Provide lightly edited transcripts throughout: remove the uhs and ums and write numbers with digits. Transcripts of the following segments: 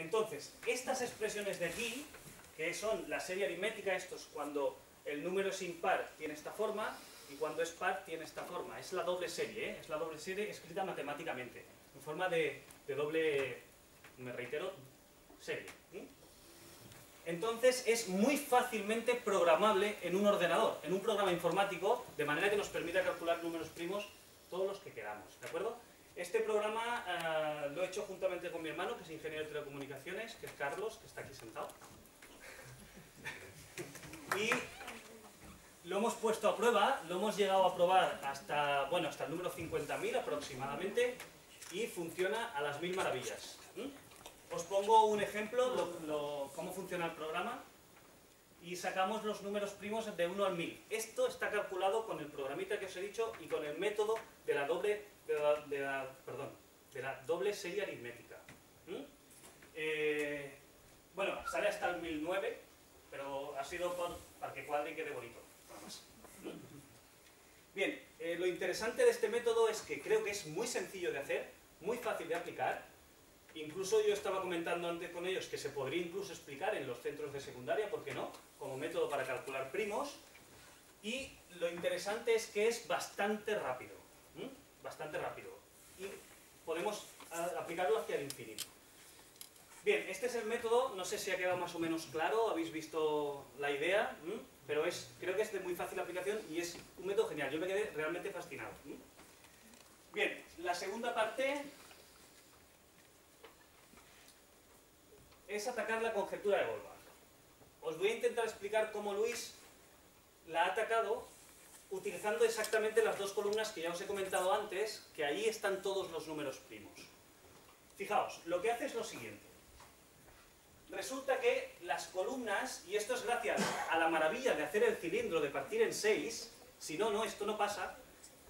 Entonces, estas expresiones de aquí, que son la serie aritmética, esto es cuando el número es impar, tiene esta forma, y cuando es par, tiene esta forma. Es la doble serie, ¿eh? Es la doble serie escrita matemáticamente, en forma de doble, me reitero, serie. Entonces, es muy fácilmente programable en un ordenador, en un programa informático, de manera que nos permita calcular números primos todos los que queramos, ¿de acuerdo? Este programa lo he hecho juntamente con mi hermano, que es ingeniero de telecomunicaciones, que es Carlos, que está aquí sentado. Y lo hemos puesto a prueba, lo hemos llegado a probar hasta, bueno, hasta el número 50.000 aproximadamente, y funciona a las mil maravillas. Os pongo un ejemplo, cómo funciona el programa, y sacamos los números primos de 1 al 1000. Esto está calculado con el programita que os he dicho y con el método de la doble, de la doble serie aritmética. Bueno, sale hasta el 1009, pero ha sido para que cuadre y quede bonito, nada más. Bien, lo interesante de este método es que creo que es muy sencillo de hacer, muy fácil de aplicar. Incluso yo estaba comentando antes con ellos que se podría incluso explicar en los centros de secundaria, ¿por qué no?, como método para calcular primos. Y lo interesante es que es bastante rápido, bastante rápido. Y podemos aplicarlo hacia el infinito. Bien, este es el método, no sé si ha quedado más o menos claro, habéis visto la idea, pero creo que es de muy fácil aplicación y es un método genial, yo me quedé realmente fascinado. Bien, la segunda parte es atacar la conjetura de Goldbach. Os voy a intentar explicar cómo Luis la ha atacado utilizando exactamente las dos columnas que ya os he comentado antes, que ahí están todos los números primos. Fijaos, lo que hace es lo siguiente. Resulta que las columnas, y esto es gracias a la maravilla de hacer el cilindro de partir en 6, si no, esto no pasa,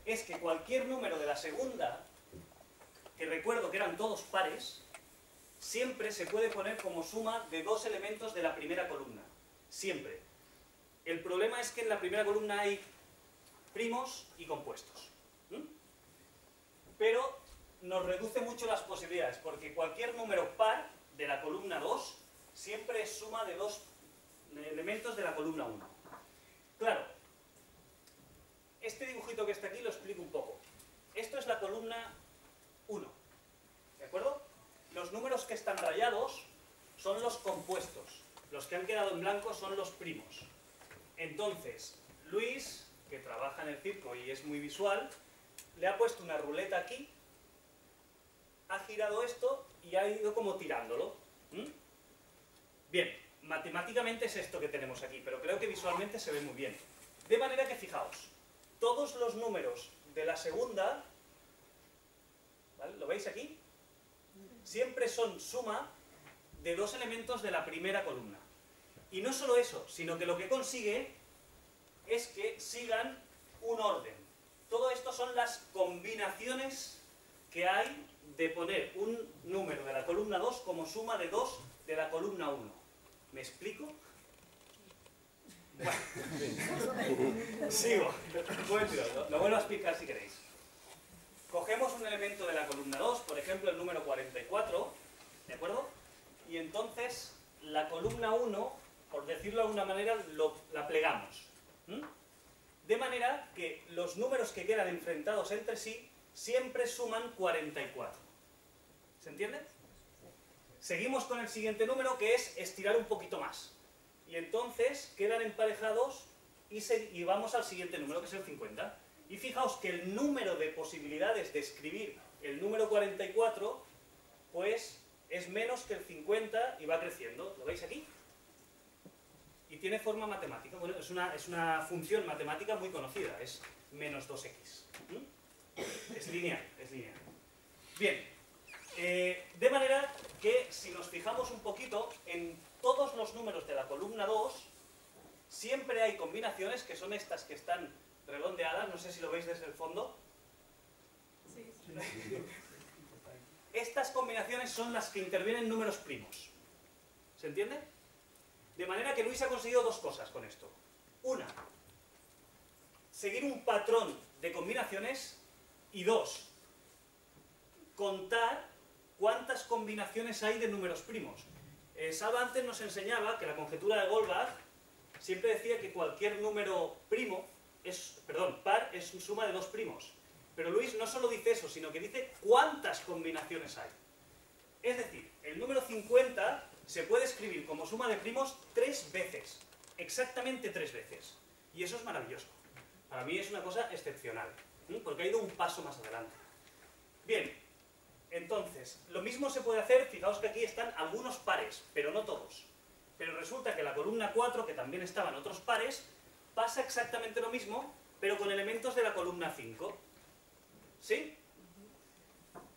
es que cualquier número de la segunda, que recuerdo que eran todos pares, siempre se puede poner como suma de dos elementos de la primera columna. Siempre. El problema es que en la primera columna hay primos y compuestos. Pero nos reduce mucho las posibilidades, porque cualquier número par de la columna 2 siempre es suma de dos elementos de la columna 1. Claro, este dibujito que está aquí lo explico un poco. Esto es la columna 1, ¿de acuerdo? Los números que están rayados son los compuestos, los que han quedado en blanco son los primos. Entonces, Luis, que trabaja en el circo y es muy visual, le ha puesto una ruleta aquí, ha girado esto y ha ido como tirándolo. Bien, matemáticamente es esto que tenemos aquí, pero creo que visualmente se ve muy bien. De manera que, fijaos, todos los números de la segunda, ¿vale?, ¿lo veis aquí? Siempre son suma de dos elementos de la primera columna. Y no solo eso, sino que lo que consigue es que sigan un orden. Todo esto son las combinaciones que hay de poner un número de la columna 2 como suma de 2 de la columna 1. ¿Me explico? Bueno, sigo. Lo vuelvo a explicar si queréis. Cogemos un elemento de la columna 2, por ejemplo el número 44, ¿de acuerdo? Y entonces la columna 1, por decirlo de alguna manera, la plegamos. De manera que los números que quedan enfrentados entre sí siempre suman 44. ¿Se entiende? Seguimos con el siguiente número, que es estirar un poquito más. Y entonces quedan emparejados y vamos al siguiente número, que es el 50. Y fijaos que el número de posibilidades de escribir el número 44, pues es menos que el 50 y va creciendo. ¿Lo veis aquí? Y tiene forma matemática. Bueno, es una función matemática muy conocida, es menos 2x. Es lineal, es lineal. Bien, de manera que si nos fijamos un poquito, en todos los números de la columna 2, siempre hay combinaciones que son estas que están redondeadas, no sé si lo veis desde el fondo. Sí. Estas combinaciones son las que intervienen números primos. ¿Se entiende? De manera que Luis ha conseguido dos cosas con esto. Una, seguir un patrón de combinaciones, y dos, contar cuántas combinaciones hay de números primos. Salva antes nos enseñaba que la conjetura de Goldbach siempre decía que cualquier número par es suma de dos primos. Pero Luis no solo dice eso, sino que dice cuántas combinaciones hay. Es decir, el número 50 se puede escribir como suma de primos 3 veces. Exactamente 3 veces. Y eso es maravilloso. Para mí es una cosa excepcional, porque ha ido un paso más adelante. Bien, entonces, lo mismo se puede hacer, fijaos que aquí están algunos pares, pero no todos. Pero resulta que la columna 4, que también estaban otros pares, pasa exactamente lo mismo, pero con elementos de la columna 5. ¿Sí?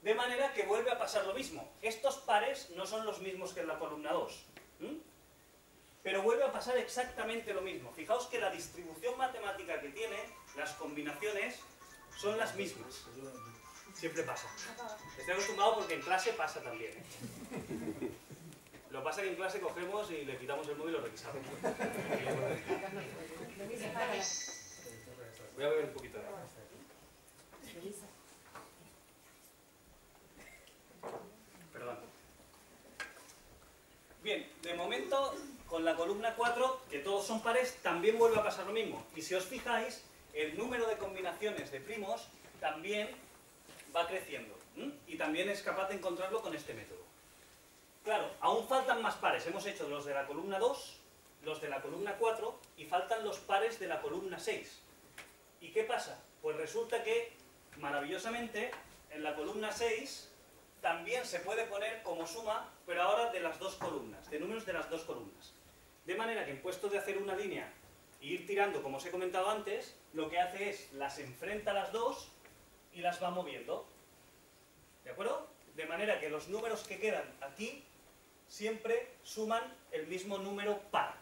De manera que vuelve a pasar lo mismo. Estos pares no son los mismos que en la columna 2. Pero vuelve a pasar exactamente lo mismo. Fijaos que la distribución matemática que tiene, las combinaciones, son las mismas. Siempre pasa. Estoy acostumbrado porque en clase pasa también. Lo que pasa es que en clase cogemos y le quitamos el móvil y lo revisamos. Voy a beber un poquito de agua. Perdón. Bien, de momento, con la columna 4, que todos son pares, también vuelve a pasar lo mismo. Y si os fijáis, el número de combinaciones de primos también va creciendo. Y también es capaz de encontrarlo con este método. Claro, aún faltan más pares. Hemos hecho los de la columna 2, los de la columna 4 y faltan los pares de la columna 6. ¿Y qué pasa? Pues resulta que, maravillosamente, en la columna 6 también se puede poner como suma, pero ahora de las dos columnas, de números de las dos columnas. De manera que en puesto de hacer una línea e ir tirando, como os he comentado antes, lo que hace es las enfrenta a las dos y las va moviendo. ¿De acuerdo? De manera que los números que quedan aquí siempre suman el mismo número par.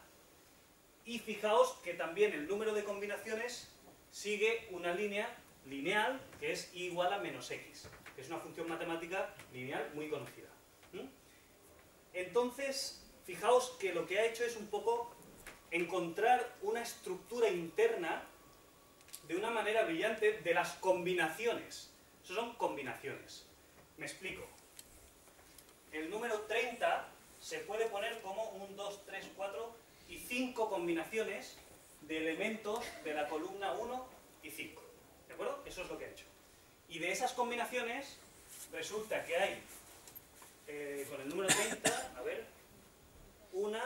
Y fijaos que también el número de combinaciones sigue una línea lineal que es i igual a menos x. Que es una función matemática lineal muy conocida. Entonces, fijaos que lo que ha hecho es un poco encontrar una estructura interna de una manera brillante de las combinaciones. Eso son combinaciones. Me explico. El número 30 se puede poner como 1, 2, 3, 4 y 5 combinaciones de elementos de la columna 1 y 5. ¿De acuerdo? Eso es lo que ha hecho. Y de esas combinaciones resulta que hay, con el número 30, a ver, 1,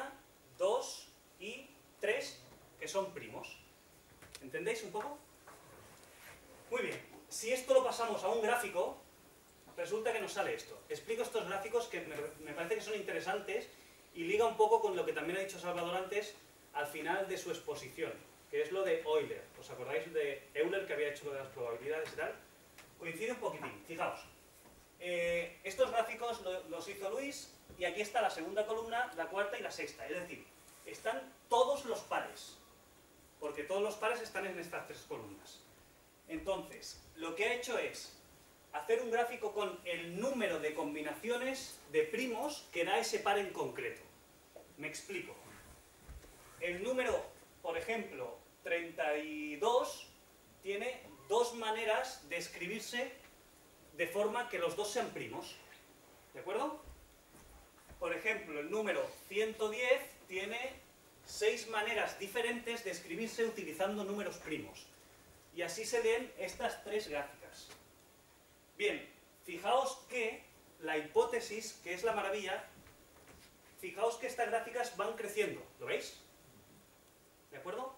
2 y 3 que son primos. ¿Entendéis un poco? Muy bien. Si esto lo pasamos a un gráfico, resulta que nos sale esto. Explico estos gráficos que me parece que son interesantes y liga un poco con lo que también ha dicho Salvador antes al final de su exposición, que es lo de Euler. ¿Os acordáis de Euler que había hecho lo de las probabilidades y tal? Coincide un poquitín. Fijaos. Estos gráficos los hizo Luis y aquí está la segunda columna, la cuarta y la sexta. Es decir, están todos los pares, porque todos los pares están en estas tres columnas. Entonces, lo que ha hecho es hacer un gráfico con el número de combinaciones de primos que da ese par en concreto. Me explico. El número, por ejemplo, 32, tiene dos maneras de escribirse de forma que los dos sean primos. ¿De acuerdo? Por ejemplo, el número 110 tiene 6 maneras diferentes de escribirse utilizando números primos. Y así se leen estas tres gráficas. Bien, fijaos que la hipótesis, que es la maravilla, fijaos que estas gráficas van creciendo. ¿Lo veis? ¿De acuerdo?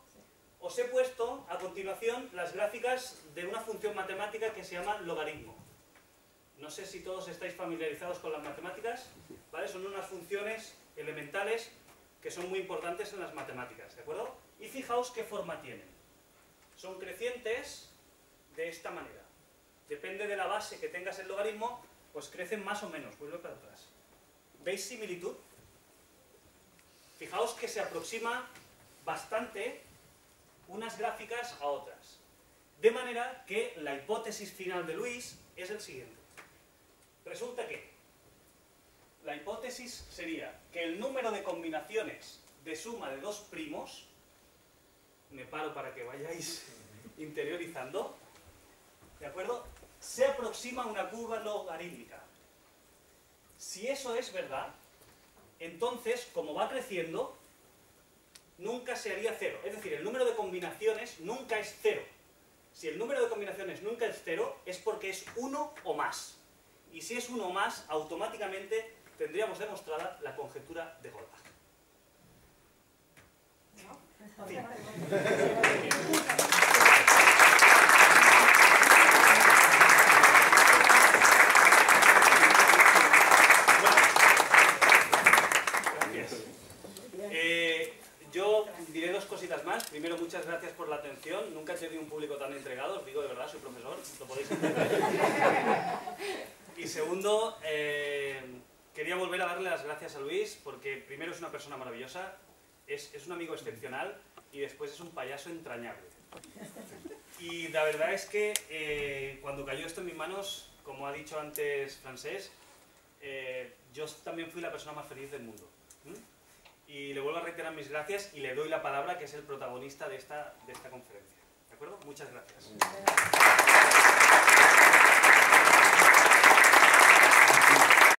Os he puesto a continuación las gráficas de una función matemática que se llama logaritmo. No sé si todos estáis familiarizados con las matemáticas, ¿vale? Son unas funciones elementales que son muy importantes en las matemáticas, ¿de acuerdo? Y fijaos qué forma tienen. Son crecientes de esta manera. Depende de la base que tengas el logaritmo, pues crecen más o menos. Vuelve para atrás. ¿Veis similitud? Fijaos que se aproxima bastante unas gráficas a otras. De manera que la hipótesis final de Luis es el siguiente. Resulta que la hipótesis sería que el número de combinaciones de suma de dos primos, me paro para que vayáis interiorizando, ¿de acuerdo?, se aproxima a una curva logarítmica. Si eso es verdad, entonces, como va creciendo, nunca se haría cero. Es decir, el número de combinaciones nunca es cero. Si el número de combinaciones nunca es cero, es porque es 1 o más. Y si es 1 o más, automáticamente tendríamos demostrada la conjetura de Goldbach. Fin. Yo diré dos cositas más. Primero, muchas gracias por la atención. Nunca he tenido un público tan entregado, os digo de verdad, soy profesor, lo podéis entender. Y segundo, quería volver a darle las gracias a Luis, porque primero es una persona maravillosa, es un amigo excepcional y después es un payaso entrañable. Y la verdad es que cuando cayó esto en mis manos, como ha dicho antes Francesc, yo también fui la persona más feliz del mundo. Y le vuelvo a reiterar mis gracias y le doy la palabra, que es el protagonista de esta conferencia. ¿De acuerdo? Muchas gracias.